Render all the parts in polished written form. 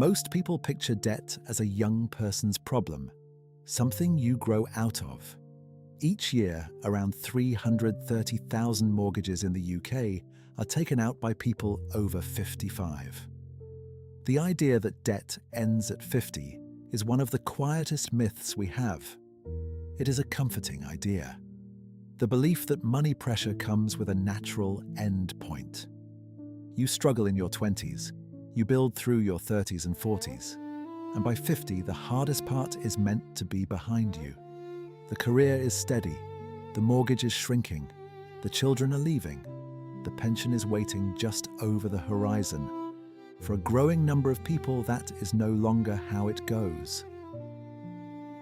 Most people picture debt as a young person's problem, something you grow out of. Each year, around 330,000 mortgages in the UK are taken out by people over 55. The idea that debt ends at 50 is one of the quietest myths we have. It is a comforting idea. The belief that money pressure comes with a natural end point. You struggle in your 20s, you build through your 30s and 40s, and by 50, the hardest part is meant to be behind you. The career is steady, the mortgage is shrinking, the children are leaving, the pension is waiting just over the horizon. For a growing number of people, that is no longer how it goes.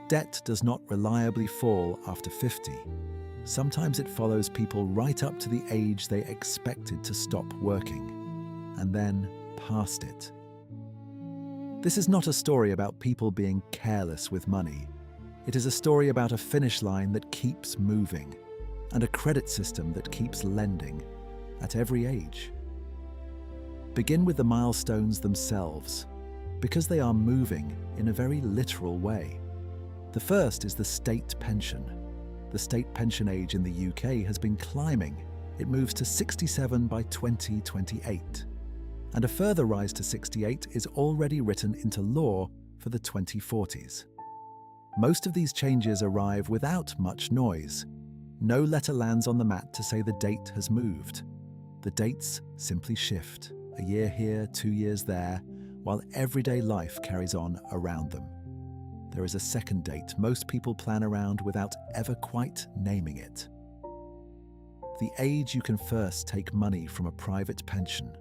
Debt does not reliably fall after 50. Sometimes it follows people right up to the age they expected to stop working, and then past it. This is not a story about people being careless with money. It is a story about a finish line that keeps moving, and a credit system that keeps lending at every age. Begin with the milestones themselves, because they are moving in a very literal way. The first is the state pension. The state pension age in the UK has been climbing. It moves to 67 by 2028. And a further rise to 68 is already written into law for the 2040s. Most of these changes arrive without much noise. No letter lands on the mat to say the date has moved. The dates simply shift, a year here, 2 years there, while everyday life carries on around them. There is a second date most people plan around without ever quite naming it. The age you can first take money from a private pension.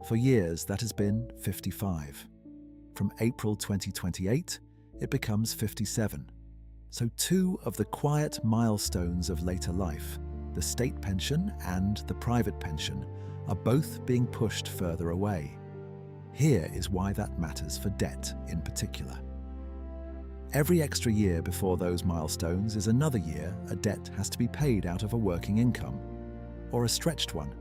For years, that has been 55. From April 2028, it becomes 57. So two of the quiet milestones of later life, the state pension and the private pension, are both being pushed further away. Here is why that matters for debt in particular. Every extra year before those milestones is another year a debt has to be paid out of a working income, or a stretched one.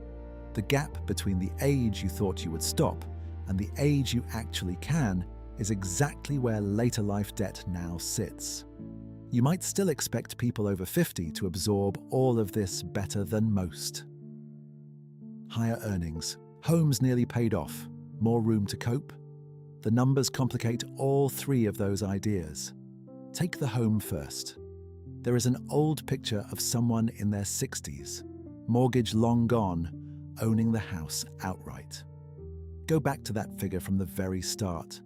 The gap between the age you thought you would stop and the age you actually can is exactly where later life debt now sits. You might still expect people over 50 to absorb all of this better than most. Higher earnings, homes nearly paid off, more room to cope. The numbers complicate all three of those ideas. Take the home first. There is an old picture of someone in their 60s, mortgage long gone, owning the house outright. Go back to that figure from the very start.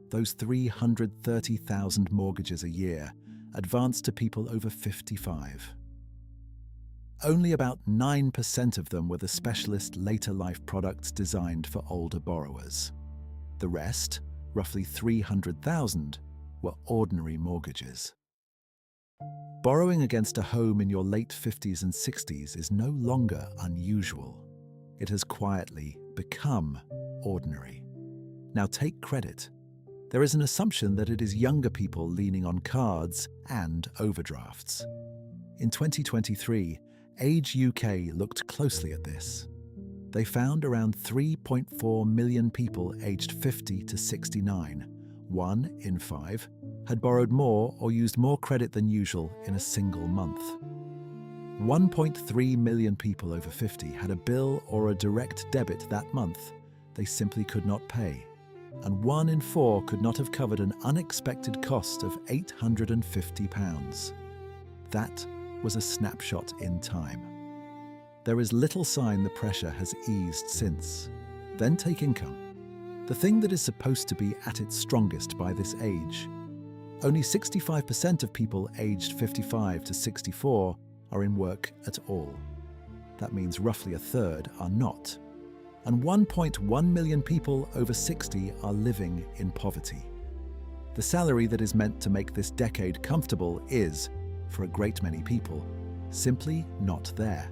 Those 330,000 mortgages a year advanced to people over 55. Only about 9% of them were the specialist later life products designed for older borrowers. The rest, roughly 300,000, were ordinary mortgages. Borrowing against a home in your late 50s and 60s is no longer unusual. It has quietly become ordinary. Now take credit. There is an assumption that it is younger people leaning on cards and overdrafts. In 2023, Age UK looked closely at this. They found around 3.4 million people aged 50 to 69. 1 in 5 had borrowed more or used more credit than usual in a single month. 1.3 million people over 50 had a bill or a direct debit that month they simply could not pay. And 1 in 4 could not have covered an unexpected cost of £850. That was a snapshot in time. There is little sign the pressure has eased since. Then take income. The thing that is supposed to be at its strongest by this age. Only 65% of people aged 55 to 64 are in work at all. That means roughly a third are not. And 1.1 million people over 60 are living in poverty. The salary that is meant to make this decade comfortable is, for a great many people, simply not there.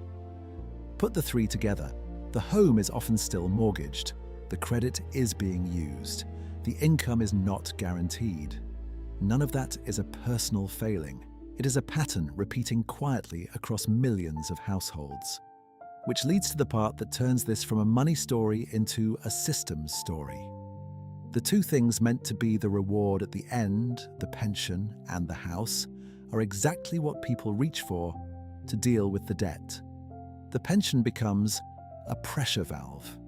Put the three together. The home is often still mortgaged. The credit is being used. The income is not guaranteed. None of that is a personal failing. It is a pattern repeating quietly across millions of households. Which leads to the part that turns this from a money story into a systems story. The two things meant to be the reward at the end, the pension and the house, are exactly what people reach for to deal with the debt. The pension becomes a pressure valve.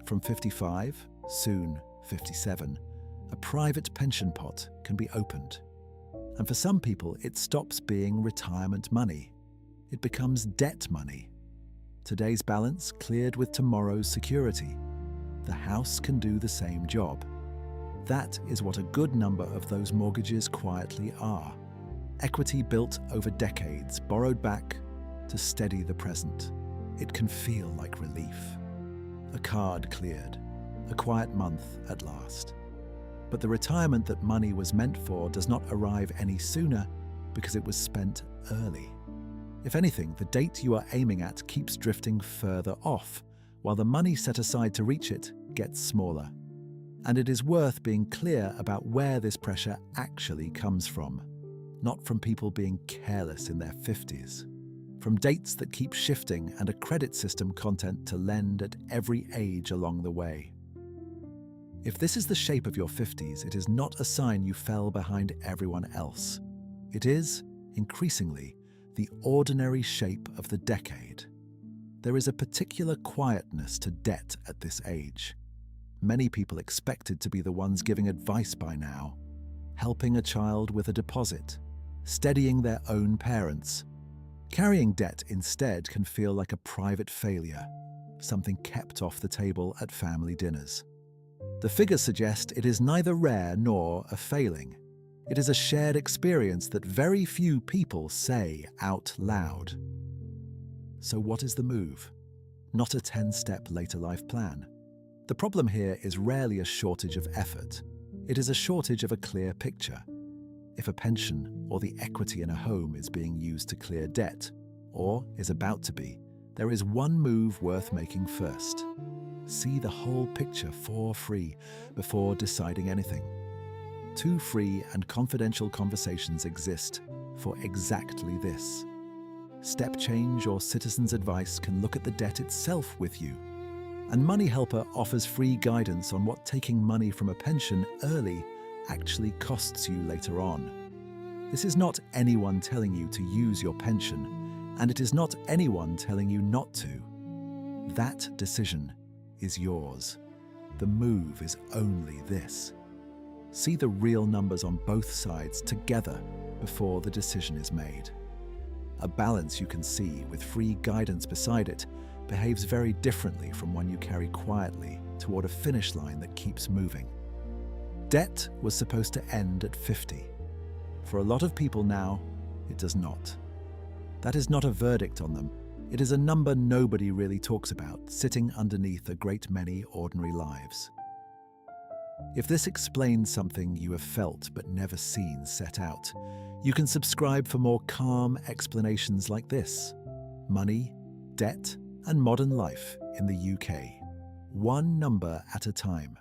From 55, soon 57, a private pension pot can be opened. And for some people, it stops being retirement money. It becomes debt money. Today's balance cleared with tomorrow's security. The house can do the same job. That is what a good number of those mortgages quietly are. Equity built over decades, borrowed back to steady the present. It can feel like relief. A card cleared, a quiet month at last. But the retirement that money was meant for does not arrive any sooner because it was spent early. If anything, the date you are aiming at keeps drifting further off, while the money set aside to reach it gets smaller. And it is worth being clear about where this pressure actually comes from. Not from people being careless in their 50s. From dates that keep shifting and a credit system content to lend at every age along the way. If this is the shape of your 50s, it is not a sign you fell behind everyone else. It is, increasingly, the ordinary shape of the decade. There is a particular quietness to debt at this age. Many people expected to be the ones giving advice by now, helping a child with a deposit, steadying their own parents. Carrying debt instead can feel like a private failure, something kept off the table at family dinners. The figures suggest it is neither rare nor a failing. It is a shared experience that very few people say out loud. So what is the move? Not a 10-step later life plan. The problem here is rarely a shortage of effort. It is a shortage of a clear picture. If a pension or the equity in a home is being used to clear debt, or is about to be, there is one move worth making first. See the whole picture for free before deciding anything. 2 free and confidential conversations exist for exactly this. Step Change or Citizens Advice can look at the debt itself with you. And Money Helper offers free guidance on what taking money from a pension early actually costs you later on. This is not anyone telling you to use your pension, and it is not anyone telling you not to. That decision is yours. The move is only this. See the real numbers on both sides together before the decision is made. A balance you can see with free guidance beside it behaves very differently from one you carry quietly toward a finish line that keeps moving. Debt was supposed to end at 50. For a lot of people now, it does not. That is not a verdict on them. It is a number nobody really talks about, sitting underneath a great many ordinary lives. If this explains something you have felt but never seen set out, you can subscribe for more calm explanations like this. Money, debt, and modern life in the UK. One number at a time.